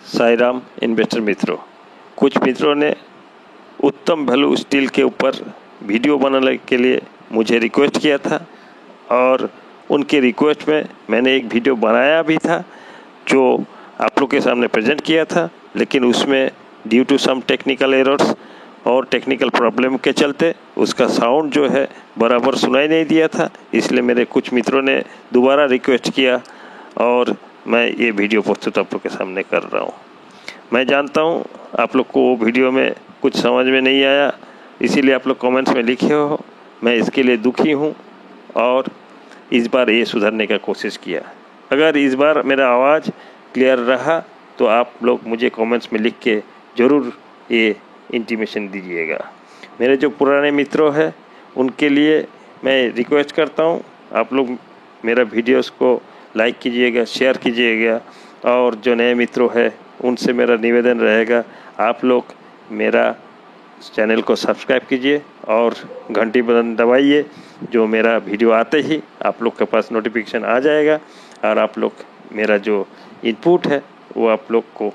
Sai Ram investor मित्रों, कुछ मित्रों ने उत्तम वैल्यू स्टील के ऊपर वीडियो बनाने के लिए मुझे रिक्वेस्ट किया था और उनके रिक्वेस्ट में मैंने एक वीडियो बनाया भी था जो आप लोग के सामने प्रेजेंट किया था, लेकिन उसमें due to some technical errors और टेक्निकल प्रॉब्लम के चलते उसका साउंड जो है बराबर सुनाई नहीं दिया था। इसलिए मेरे कुछ मित्रों ने दोबारा रिक्वेस्ट किया और मैं ये वीडियो प्रस्तुत आप लोग के सामने कर रहा हूँ। मैं जानता हूँ आप लोग को वो वीडियो में कुछ समझ में नहीं आया, इसीलिए आप लोग कमेंट्स में लिखे हो। मैं इसके लिए दुखी हूँ और इस बार ये सुधारने का कोशिश किया। अगर इस बार मेरा आवाज़ क्लियर रहा तो आप लोग मुझे कमेंट्स में लिख के ज़रूर ये इंटीमेशन दीजिएगा। मेरे जो पुराने मित्रों हैं उनके लिए मैं रिक्वेस्ट करता हूँ, आप लोग मेरा वीडियोस को लाइक कीजिएगा, शेयर कीजिएगा, और जो नए मित्रों हैं उनसे मेरा निवेदन रहेगा आप लोग मेरा चैनल को सब्सक्राइब कीजिए और घंटी बटन दबाइए। जो मेरा वीडियो आते ही आप लोग के पास नोटिफिकेशन आ जाएगा और आप लोग मेरा जो इनपुट है वो आप लोग को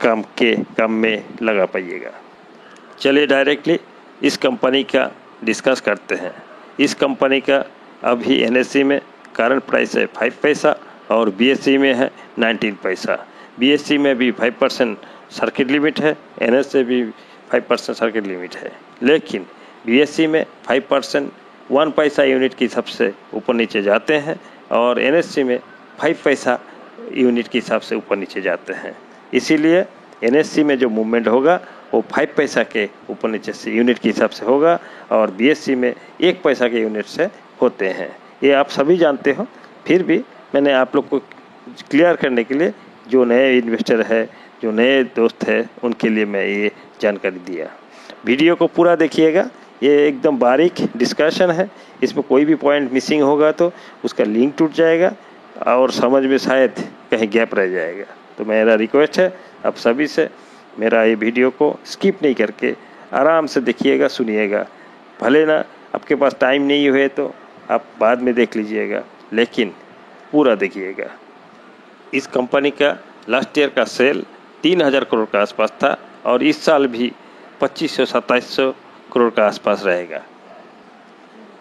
काम में लगा पाइएगा। चलिए डायरेक्टली इस कंपनी का डिस्कस करते हैं। इस कंपनी का अभी NSE में करंट प्राइस है 5 पैसा और BSE में है 19 पैसा। BSE में भी 5% सर्किट लिमिट है, NSE भी 5% सर्किट लिमिट है, लेकिन BSE में 5% 1 पैसा यूनिट के हिसाब से ऊपर नीचे जाते हैं और NSE में 5 पैसा यूनिट के हिसाब से ऊपर नीचे जाते हैं। इसीलिए NSE में जो मूवमेंट होगा वो 5 पैसा के ऊपर नीचे से यूनिट के हिसाब से होगा और BSE में 1 पैसा के यूनिट से होते हैं। ये आप सभी जानते हो, फिर भी मैंने आप लोग को क्लियर करने के लिए, जो नए इन्वेस्टर है, जो नए दोस्त है, उनके लिए मैं ये जानकारी दिया। वीडियो को पूरा देखिएगा, ये एकदम बारीक डिस्कशन है। इसमें कोई भी पॉइंट मिसिंग होगा तो उसका लिंक टूट जाएगा और समझ में शायद कहीं गैप रह जाएगा। तो मेरा रिक्वेस्ट है आप सभी से, मेरा ये वीडियो को स्किप नहीं करके आराम से देखिएगा, सुनिएगा। भले ना आपके पास टाइम नहीं हुए तो आप बाद में देख लीजिएगा, लेकिन पूरा देखिएगा। इस कंपनी का लास्ट ईयर का सेल 3000 करोड़ के आसपास था और इस साल भी 2500-2700 करोड़ के आसपास रहेगा।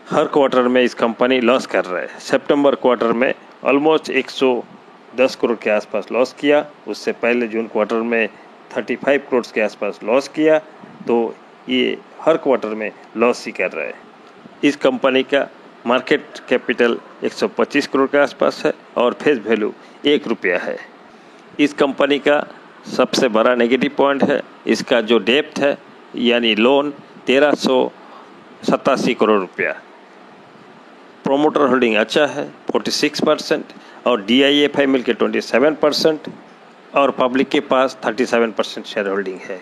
हर क्वार्टर में इस कंपनी लॉस कर रहा है। सितंबर क्वार्टर में ऑलमोस्ट 110 करोड़ के आसपास लॉस किया, उससे पहले जून क्वार्टर में 35 करोड़ के आसपास लॉस किया, तो ये हर क्वार्टर में लॉस ही कर रहा है। इस कंपनी का मार्केट कैपिटल 125 करोड़ के आसपास है और फेस वैल्यू 1 रुपया है। इस कंपनी का सबसे बड़ा नेगेटिव पॉइंट है इसका जो डेप्थ है, यानी लोन 1387 करोड़ रुपया। प्रोमोटर होल्डिंग अच्छा है 46% और DIFI मिल के 27% और पब्लिक के पास 37% शेयर होल्डिंग है।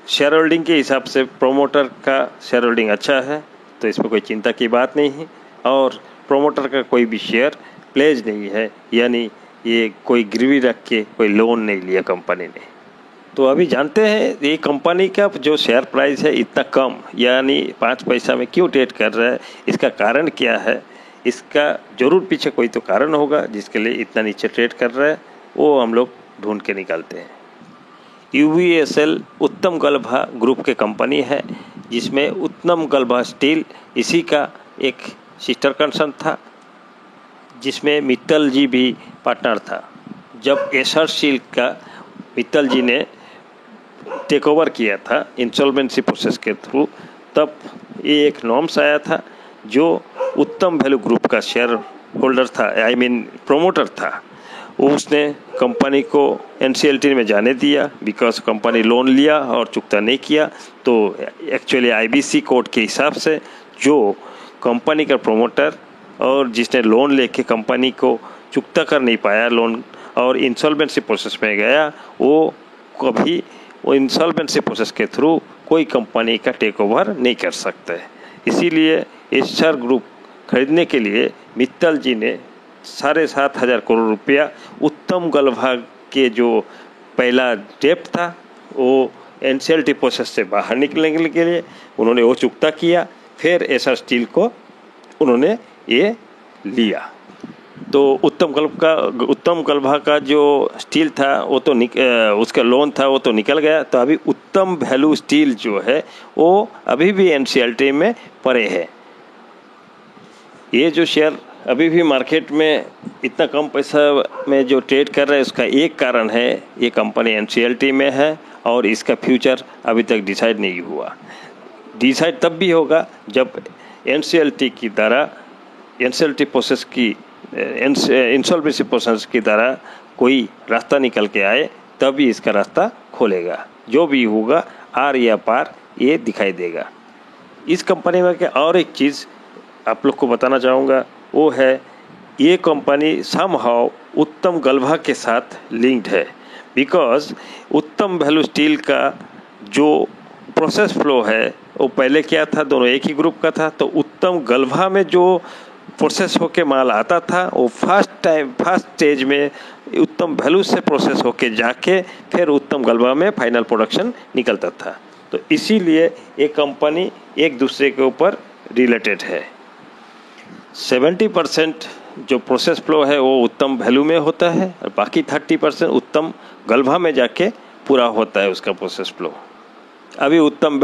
शेयर होल्डिंग के हिसाब से प्रोमोटर का शेयर होल्डिंग अच्छा है, तो इसमें कोई चिंता की बात नहीं है और प्रोमोटर का कोई भी शेयर प्लेज नहीं है, यानी ये कोई गिरवी रख के कोई लोन नहीं लिया कंपनी ने। तो अभी जानते हैं ये कंपनी का जो शेयर प्राइस है इतना कम, यानी 5 पैसा में क्यों ट्रेड कर रहा है, इसका कारण क्या है। इसका ज़रूर पीछे कोई तो कारण होगा जिसके लिए इतना नीचे ट्रेड कर रहा है, वो हम लोग ढूंढ के निकालते हैं। UVSL उत्तम गलभा ग्रुप के कंपनी है, जिसमें उत्तम गलभा स्टील इसी का एक सिस्टर कंसर्न था, जिसमें मित्तल जी भी पार्टनर था। जब एसर स्टील का मित्तल जी ने टेक ओवर किया था इंसॉल्वेंसी प्रोसेस के थ्रू, तब ये एक नॉर्म्स आया था जो उत्तम वैल्यू ग्रुप का शेयर होल्डर था, प्रोमोटर था, उसने कंपनी को NCLT में जाने दिया बिकॉज कंपनी लोन लिया और चुकता नहीं किया। तो एक्चुअली IBC कोड के हिसाब से जो कंपनी का प्रोमोटर और जिसने लोन लेके कंपनी को चुकता कर नहीं पाया लोन और इंसॉल्वेंसी प्रोसेस में गया, वो कभी वो इंसॉल्वेंसी प्रोसेस के थ्रू कोई कंपनी का टेक ओवर नहीं कर सकते। इसीलिए एसर ग्रुप खरीदने के लिए मित्तल जी ने 7,500 करोड़ रुपया उत्तम गलभा के जो पहला डेप्थ था वो NCLT प्रोसेस से बाहर निकलने के लिए उन्होंने वो चुकता किया, फिर एसर स्टील को उन्होंने ये लिया। तो उत्तम गलभा का जो स्टील था वो तो उसका लोन था वो तो निकल गया। तो अभी उत्तम वैल्यू स्टील जो है वो अभी भी एनसीएलटी में पड़े है। ये जो शेयर अभी भी मार्केट में इतना कम पैसा में जो ट्रेड कर रहा है उसका एक कारण है ये कंपनी एनसीएलटी में है और इसका फ्यूचर अभी तक डिसाइड नहीं हुआ। डिसाइड तब भी होगा जब एनसीएलटी की द्वारा एनसीएलटी प्रोसेस की इंसॉल्वेंसी प्रोसेस की तरह कोई रास्ता निकल के आए तभी इसका रास्ता खोलेगा। जो भी होगा आर या पार ये दिखाई देगा। इस कंपनी में क्या और एक चीज़ आप लोग को बताना चाहूँगा वो है ये कंपनी समहाउ उत्तम गलभा के साथ लिंक्ड है। बिकॉज उत्तम वैल्यू स्टील का जो प्रोसेस फ्लो है वो पहले क्या था, दोनों एक ही ग्रुप का था। तो उत्तम गलभा में जो प्रोसेस होके माल आता था वो फर्स्ट स्टेज में उत्तम वैल्यू से प्रोसेस होके जाके फिर उत्तम गलभा में फाइनल प्रोडक्शन निकलता था। तो इसीलिए ये कंपनी एक दूसरे के ऊपर रिलेटेड है। 70% जो प्रोसेस फ्लो है वो उत्तम वैल्यू में होता है और बाकी 30% उत्तम गलभा में जाके पूरा होता है उसका प्रोसेस फ्लो। अभी उत्तम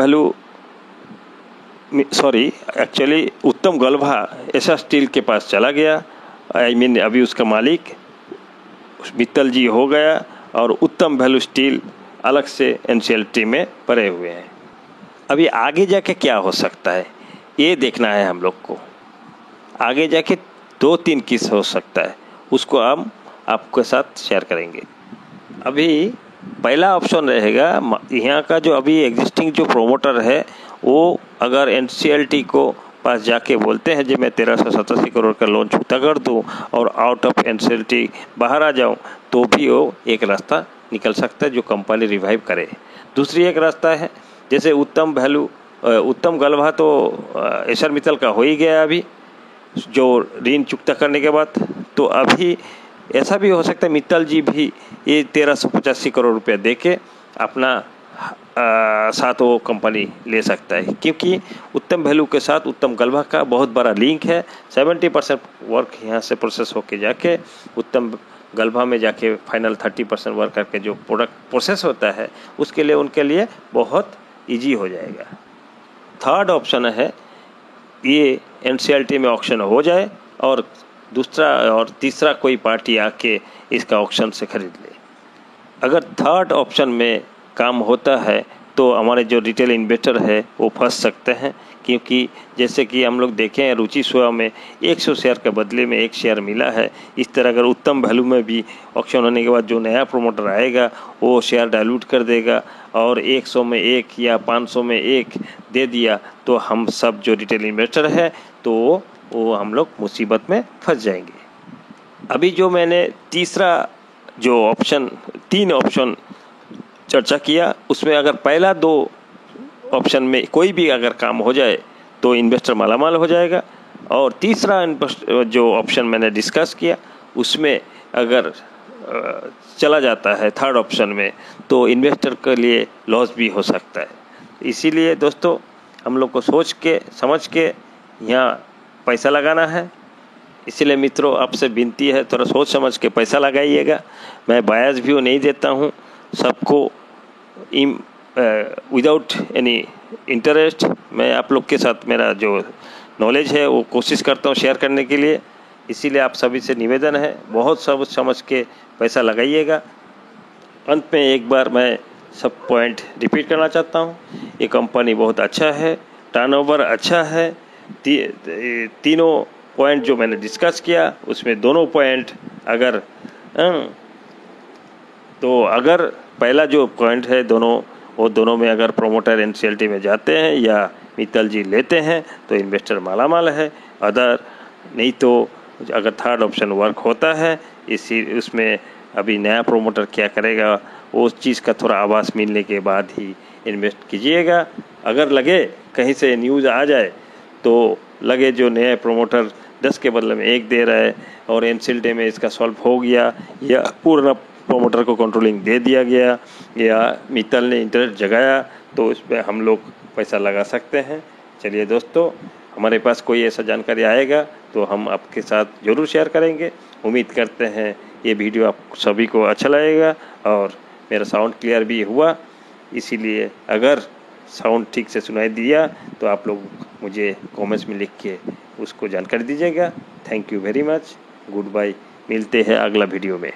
गलभा ऐसा स्टील के पास चला गया। अभी उसका मालिक मित्तल जी हो गया और उत्तम वैल्यू स्टील अलग से एनसीएलटी में पड़े हुए हैं। अभी आगे जाके क्या हो सकता है ये देखना है हम लोग को। आगे जाके 2-3 किस हो सकता है उसको हम आपके साथ शेयर करेंगे। अभी पहला ऑप्शन रहेगा यहाँ का जो अभी एग्जिस्टिंग जो प्रोमोटर है वो अगर एनसीएलटी को पास जाके बोलते हैं जी मैं 1387 करोड़ का लोन छूटा कर दूं और आउट ऑफ एनसीएलटी बाहर आ जाऊं तो भी वो एक रास्ता निकल सकता है जो कंपनी रिवाइव करे। दूसरी एक रास्ता है जैसे उत्तम गलभा तो एसर मित्तल का हो ही गया अभी जो ऋण चुकता करने के बाद। तो अभी ऐसा भी हो सकता है मित्तल जी भी ये 1385 करोड़ रुपया दे के अपना साथ वो कंपनी ले सकता है, क्योंकि उत्तम वैल्यू के साथ उत्तम गलभा का बहुत बड़ा लिंक है। 70% वर्क यहाँ से प्रोसेस होके जाके उत्तम गलभा में जाके फाइनल 30% वर्क करके जो प्रोडक्ट प्रोसेस होता है उसके लिए उनके लिए बहुत इजी हो जाएगा। थर्ड ऑप्शन है ये एनसीएलटी में ऑक्शन हो जाए और तीसरा कोई पार्टी आके इसका ऑक्शन से खरीद ले। अगर थर्ड ऑप्शन में काम होता है तो हमारे जो रिटेल इन्वेस्टर है वो फंस सकते हैं, क्योंकि जैसे कि हम लोग देखें रुचि सोया में 100 शेयर के बदले में 1 शेयर मिला है। इस तरह अगर उत्तम वैल्यू में भी ऑक्शन होने के बाद जो नया प्रोमोटर आएगा वो शेयर डाइल्यूट कर देगा और 100 में 1 या 500 में 1 दे दिया तो हम सब जो रिटेल इन्वेस्टर है तो वो हम लोग मुसीबत में फंस जाएंगे। अभी जो मैंने तीन ऑप्शन चर्चा किया उसमें अगर पहला 2 ऑप्शन में कोई भी अगर काम हो जाए तो इन्वेस्टर मालामाल हो जाएगा, और तीसरा जो ऑप्शन मैंने डिस्कस किया उसमें अगर चला जाता है थर्ड ऑप्शन में तो इन्वेस्टर के लिए लॉस भी हो सकता है। इसीलिए दोस्तों हम लोग को सोच के समझ के यहाँ पैसा लगाना है। इसीलिए मित्रों आपसे विनती है थोड़ा सोच समझ के पैसा लगाइएगा। मैं बायस व्यू नहीं देता हूँ, सबको विदाउट एनी इंटरेस्ट मैं आप लोग के साथ मेरा जो नॉलेज है वो कोशिश करता हूँ शेयर करने के लिए। इसीलिए आप सभी से निवेदन है बहुत सब समझ के पैसा लगाइएगा। अंत में एक बार मैं सब पॉइंट रिपीट करना चाहता हूँ। ये कंपनी बहुत अच्छा है, टर्नओवर अच्छा है। तीनों पॉइंट जो मैंने डिस्कस किया उसमें दोनों पॉइंट अगर पहला जो पॉइंट है दोनों में अगर प्रोमोटर एनसीएलटी में जाते हैं या मित्तल जी लेते हैं तो इन्वेस्टर मालामाल है। अदर नहीं तो अगर थर्ड ऑप्शन वर्क होता है उसमें अभी नया प्रोमोटर क्या करेगा उस चीज़ का थोड़ा आभास मिलने के बाद ही इन्वेस्ट कीजिएगा। अगर लगे कहीं से न्यूज़ आ जाए तो लगे जो नया प्रोमोटर 10 के बदले में 1 दे रहा है और एनसीएलटी में इसका सॉल्व हो गया या पूर्ण प्रोमोटर को कंट्रोलिंग दे दिया गया या मित्तल ने इंटरेस्ट जगाया तो उस पर हम लोग पैसा लगा सकते हैं। चलिए दोस्तों हमारे पास कोई ऐसा जानकारी आएगा तो हम आपके साथ ज़रूर शेयर करेंगे। उम्मीद करते हैं ये वीडियो आप सभी को अच्छा लगेगा और मेरा साउंड क्लियर भी हुआ। इसीलिए अगर साउंड ठीक से सुनाई दिया तो आप लोग मुझे कमेंट्स में लिख के उसको जानकारी दीजिएगा। Thank you very much. Goodbye. मिलते हैं अगला वीडियो में।